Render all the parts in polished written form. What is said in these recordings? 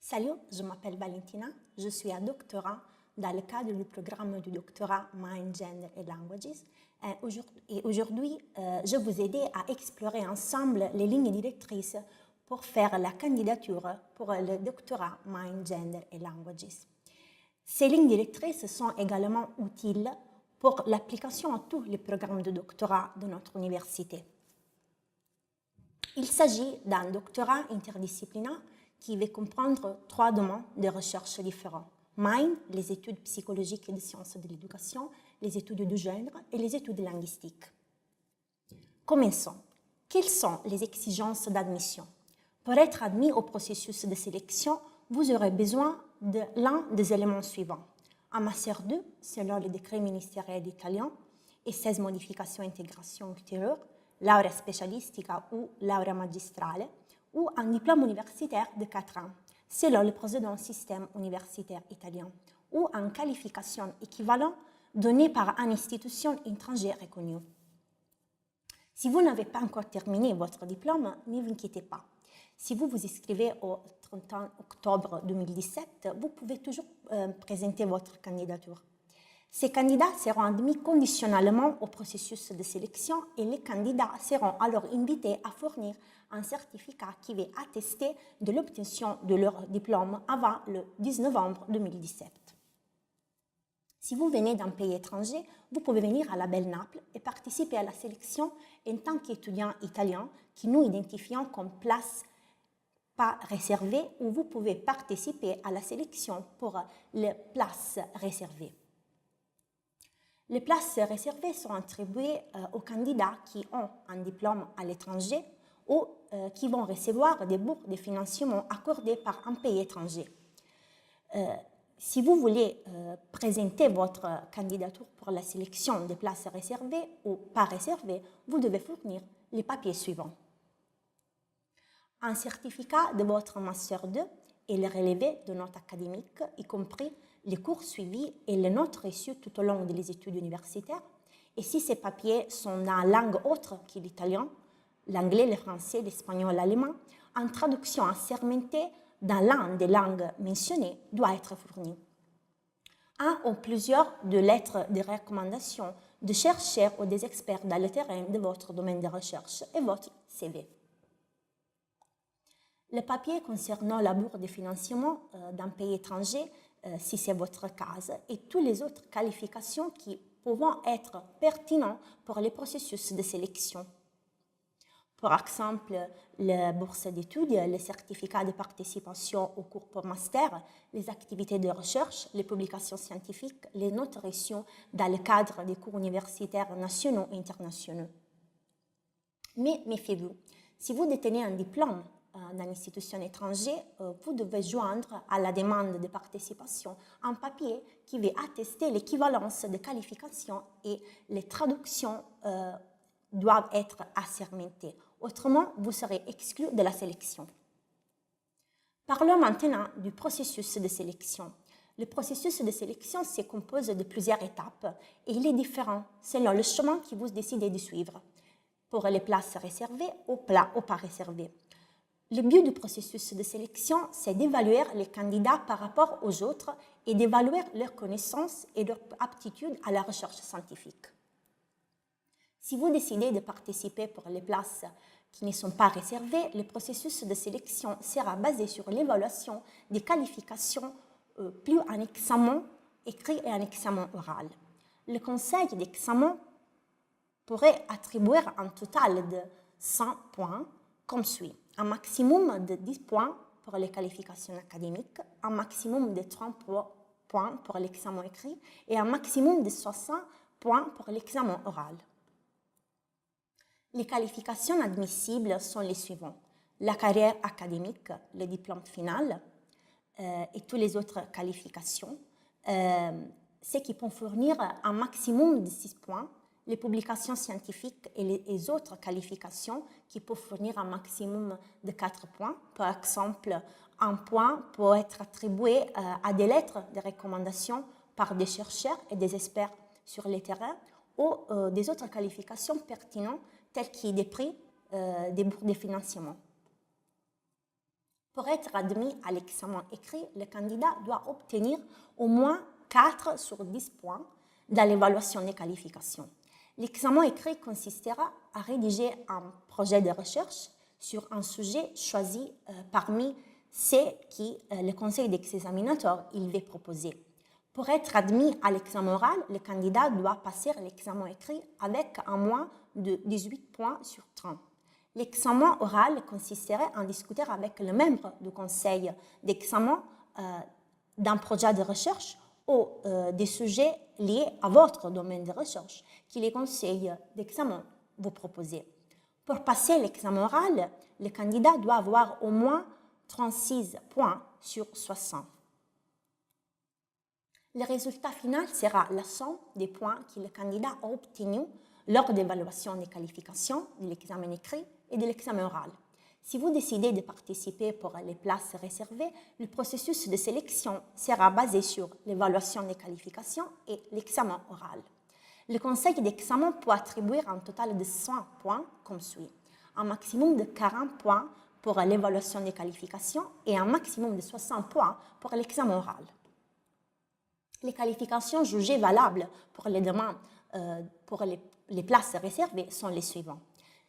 Salut, je m'appelle Valentina, je suis un doctorant dans le cadre du programme du doctorat Mind, Gender and Languages. Et aujourd'hui, je vous aider à explorer ensemble les lignes directrices pour faire la candidature pour le doctorat Mind, Gender and Languages. Ces lignes directrices sont également utiles pour l'application à tous les programmes de doctorat de notre université. Il s'agit d'un doctorat interdisciplinaire qui va comprendre 3 domaines de recherche différents. Mind, les études psychologiques et des sciences de l'éducation, les études du genre et les études linguistiques. Commençons. Quelles sont les exigences d'admission? Pour être admis au processus de sélection, vous aurez besoin de l'un des éléments suivants. Un Master 2, selon le décret ministériel italien, et 16 modifications et intégrations ultérieures, laurea specialistica ou laurea magistrale, ou un diplôme universitaire de 4 ans, selon le précédent système universitaire italien, ou une qualification équivalente donnée par une institution étrangère reconnue. Si vous n'avez pas encore terminé votre diplôme, ne vous inquiétez pas. Si vous vous inscrivez au 31 octobre 2017, vous pouvez toujours présenter votre candidature. Ces candidats seront admis conditionnellement au processus de sélection et les candidats seront alors invités à fournir un certificat qui va attester de l'obtention de leur diplôme avant le 10 novembre 2017. Si vous venez d'un pays étranger, vous pouvez venir à la Belle Naples et participer à la sélection en tant qu'étudiant italien qui nous identifions comme place pas réservée ou vous pouvez participer à la sélection pour les places réservées. Les places réservées sont attribuées aux candidats qui ont un diplôme à l'étranger ou qui vont recevoir des bourses de financement accordées par un pays étranger. Si vous voulez présenter votre candidature pour la sélection des places réservées ou pas réservées, vous devez fournir les papiers suivants. Un certificat de votre Master 2 et le relevé de notes académiques, y compris les cours suivis et les notes reçues tout au long des études universitaires. Et si ces papiers sont en langue autre que l'italien, l'anglais, le français, l'espagnol, l'allemand, une traduction assermentée dans l'une des langues mentionnées doit être fournie. Un ou plusieurs de lettres de recommandation de chercheurs ou des experts dans le terrain de votre domaine de recherche et votre CV. Les papiers concernant la bourse de financement d'un pays étranger, si c'est votre cas, et toutes les autres qualifications qui peuvent être pertinentes pour les processus de sélection. Par exemple, la bourse d'études, les certificats de participation au cours pour master, les activités de recherche, les publications scientifiques, les notes reçues dans le cadre des cours universitaires nationaux et internationaux. Mais méfiez-vous, si vous détenez un diplôme dans une institution étrangère, vous devez joindre à la demande de participation un papier qui va attester l'équivalence des qualifications et les traductions doivent être assermentées. Autrement, vous serez exclu de la sélection. Parlons maintenant du processus de sélection. Le processus de sélection se compose de plusieurs étapes et il est différent selon le chemin que vous décidez de suivre pour les places réservées ou pas réservées. Le but du processus de sélection, c'est d'évaluer les candidats par rapport aux autres et d'évaluer leurs connaissances et leur aptitude à la recherche scientifique. Si vous décidez de participer pour les places qui ne sont pas réservées, le processus de sélection sera basé sur l'évaluation des qualifications plus un examen écrit et un examen oral. Le conseil d'examen pourrait attribuer un total de 100 points comme suit. Un maximum de 10 points pour les qualifications académiques, un maximum de 30 points pour l'examen écrit et un maximum de 60 points pour l'examen oral. Les qualifications admissibles sont les suivantes. La carrière académique, le diplôme final et toutes les autres qualifications, ce qui peut fournir un maximum de 6 points. Les publications scientifiques et les autres qualifications qui peuvent fournir un maximum de 4 points. Par exemple, un point peut être attribué à des lettres de recommandation par des chercheurs et des experts sur le terrain ou des autres qualifications pertinentes telles que des prix, des bourses de financement. Pour être admis à l'examen écrit, le candidat doit obtenir au moins 4 sur 10 points dans l'évaluation des qualifications. L'examen écrit consistera à rédiger un projet de recherche sur un sujet choisi parmi ceux qui le conseil d'examinateur il va proposer. Pour être admis à l'examen oral, le candidat doit passer l'examen écrit avec un moins de 18 points sur 30. L'examen oral consisterait à discuter avec le membre du conseil d'examen d'un projet de recherche ou des sujets liés à votre domaine de recherche que les conseils d'examen vous proposent. Pour passer l'examen oral, le candidat doit avoir au moins 36 points sur 60. Le résultat final sera la somme des points que le candidat a obtenus lors de l'évaluation des qualifications de l'examen écrit et de l'examen oral. Si vous décidez de participer pour les places réservées, le processus de sélection sera basé sur l'évaluation des qualifications et l'examen oral. Le conseil d'examen peut attribuer un total de 100 points comme suit. Un maximum de 40 points pour l'évaluation des qualifications et un maximum de 60 points pour l'examen oral. Les qualifications jugées valables pour les demandes pour les places réservées sont les suivants.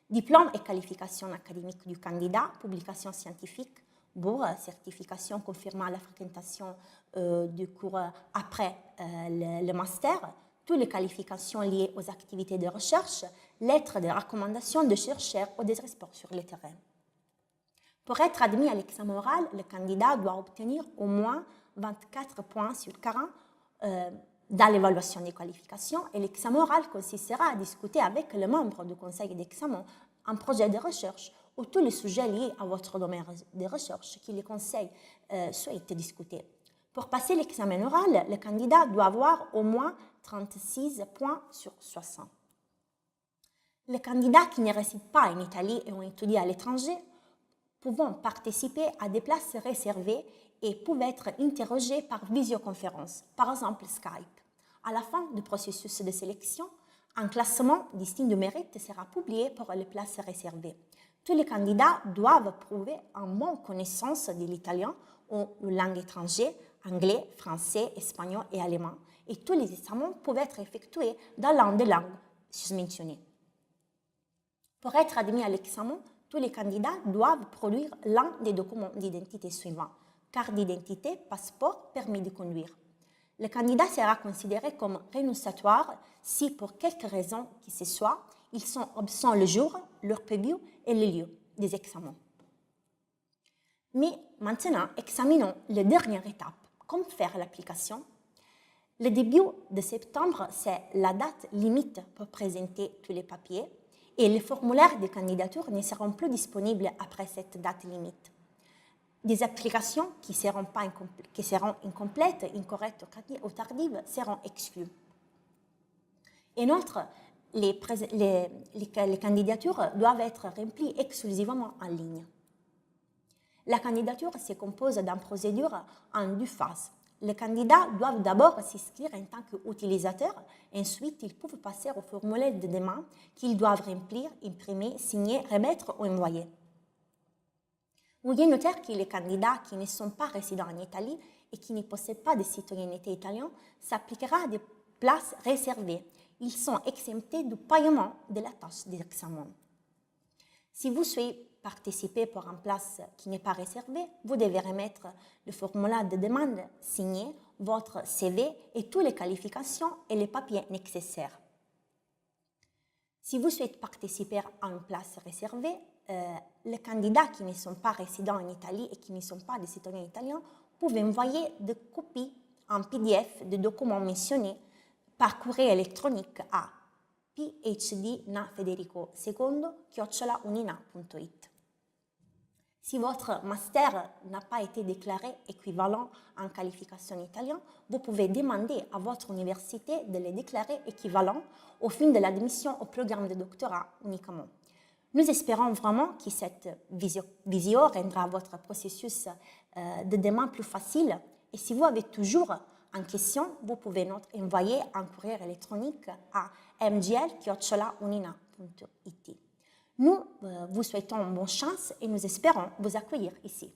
Diplôme et qualification académique du candidat, publication scientifique, bourse, certification confirmant la fréquentation du cours après le master, toutes les qualifications liées aux activités de recherche, lettres de recommandation de chercheurs ou des experts sur le terrain. Pour être admis à l'examen oral, le candidat doit obtenir au moins 24 points sur 40 dans l'évaluation des qualifications et l'examen oral consistera à discuter avec le membre du conseil d'examen un projet de recherche ou tous les sujets liés à votre domaine de recherche que le conseil souhaite discuter. Pour passer l'examen oral, le candidat doit avoir au moins 36 points sur 60. Les candidats qui ne résident pas en Italie et ont étudié à l'étranger pouvant participer à des places réservées et peuvent être interrogés par visioconférence, par exemple Skype. À la fin du processus de sélection, un classement distinct de mérite sera publié pour les places réservées. Tous les candidats doivent prouver une bonne connaissance de l'italien ou une langue étrangère, anglais, français, espagnol et allemand, et tous les examens peuvent être effectués dans l'un des langues mentionnées. Pour être admis à l'examen, tous les candidats doivent produire l'un des documents d'identité suivants: carte d'identité, passeport, permis de conduire. Le candidat sera considéré comme rénunciatoire si, pour quelque raison que ce soit, ils sont absents le jour, l'heure prévue et le lieu des examens. Mais maintenant, examinons la dernière étape, comment faire l'application. Le début de septembre, c'est la date limite pour présenter tous les papiers et les formulaires de candidature ne seront plus disponibles après cette date limite. Des applications qui seront incomplètes, incorrectes ou tardives seront exclues. Et outre, les candidatures doivent être remplies exclusivement en ligne. La candidature se compose d'une procédure en 2 phases. Les candidats doivent d'abord s'inscrire en tant qu'utilisateurs, ensuite ils peuvent passer au formulaire de demande qu'ils doivent remplir, imprimer, signer, remettre ou envoyer. Veuillez noter que les candidats qui ne sont pas résidents en Italie et qui ne possèdent pas de citoyenneté italienne s'appliquera à des places réservées. Ils sont exemptés du paiement de la tâche d'examen. Si vous souhaitez participer pour une place qui n'est pas réservée, vous devez remettre le formulaire de demande signé, votre CV et toutes les qualifications et les papiers nécessaires. Si vous souhaitez participer à une place réservée, les candidats qui ne sont pas résidents en Italie et qui ne sont pas des citoyens italiens peuvent envoyer des copies en PDF de documents mentionnés par courrier électronique à phd.federico2@unina.it. Si votre master n'a pas été déclaré équivalent en qualification italienne, vous pouvez demander à votre université de le déclarer équivalent au fin de l'admission au programme de doctorat uniquement. Nous espérons vraiment que cette visio rendra votre processus de demande plus facile. Et si vous avez toujours une question, vous pouvez nous envoyer un courrier électronique à mgl@unina.it. Nous vous souhaitons bonne chance et nous espérons vous accueillir ici.